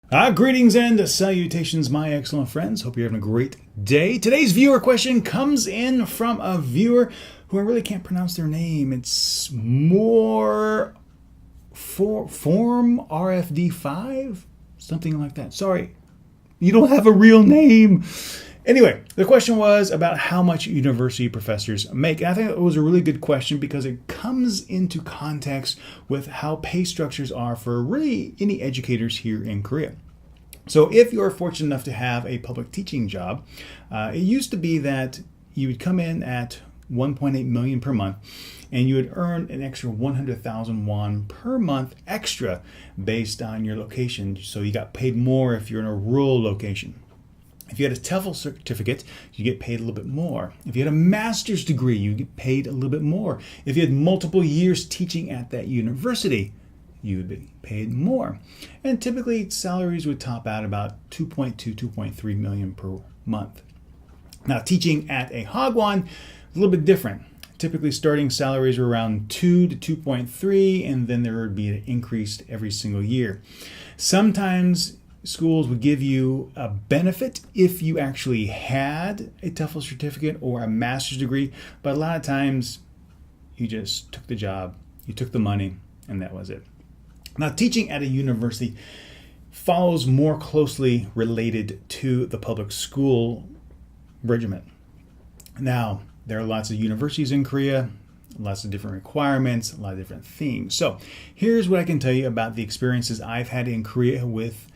Greetings and salutations, my excellent friends. Hope you're having a great day. Today's viewer question comes in from a viewer who I really can't pronounce their name. It's more Form RFD5? Something like that. Sorry, you don't have a real name. Anyway, the question was about how much university professors make. And I think it was a really good question because it comes into context with how pay structures are for really any educators here in Korea. So if you're fortunate enough to have a public teaching job, it used to be that you would come in at 1.8 million per month and you would earn an extra 100,000 won per month extra based on your location. So you got paid more if you're in a rural location. If you had a TEFL certificate, you get paid a little bit more. If you had a master's degree, you get paid a little bit more. If you had multiple years teaching at that university, you would be paid more. And typically salaries would top out about 2.2, 2.3 million per month. Now teaching at a Hagwon, a little bit different. Typically starting salaries are around 2 to 2.3, and then there would be an increase every single year. Sometimes schools would give you a benefit if you actually had a TEFL certificate or a master's degree, but a lot of times you just took the job, you took the money, and that was it. Now, teaching at a university follows more closely related to the public school regimen. Now, there are lots of universities in Korea, lots of different requirements, a lot of different themes. So here's what I can tell you about the experiences I've had in Korea with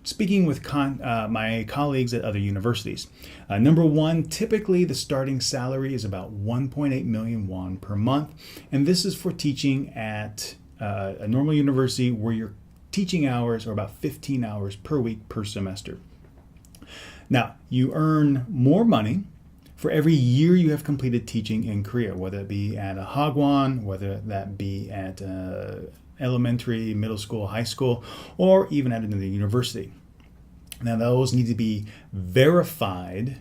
speaking with my colleagues at other universities. Number one, typically the starting salary is about 1.8 million won per month. And this is for teaching at a normal university where your teaching hours are about 15 hours per week per semester. Now, you earn more money for every year you have completed teaching in Korea, whether it be at a Hagwon, whether that be at elementary, middle school, high school, or even at another university. Now, those need to be verified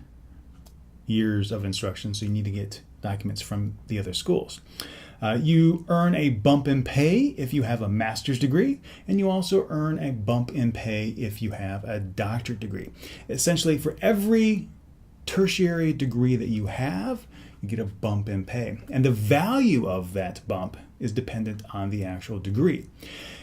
years of instruction, so you need to get documents from the other schools. You earn a bump in pay if you have a master's degree, and you also earn a bump in pay if you have a doctorate degree. Essentially, for every tertiary degree that you have, you get a bump in pay. And the value of that bump is dependent on the actual degree.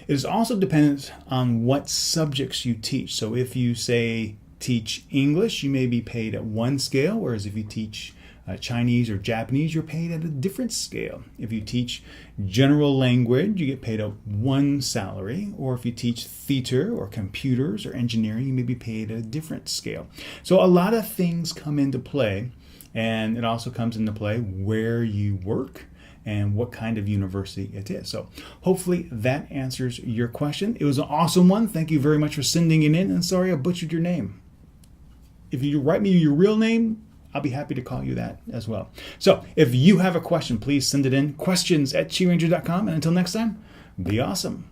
It is also dependent on what subjects you teach. So if you say teach English, you may be paid at one scale, whereas if you teach Chinese or Japanese, you're paid at a different scale. If you teach general language, you get paid at one salary, or if you teach theater or computers or engineering, you may be paid at a different scale. So a lot of things come into play, and it also comes into play where you work and what kind of university it is. So hopefully that answers your question. It was an awesome one. Thank you very much for sending it in, and sorry I butchered your name. If you write me your real name, I'll be happy to call you that as well. So if you have a question, please send it in, questions@chiranger.com. And until next time, be awesome.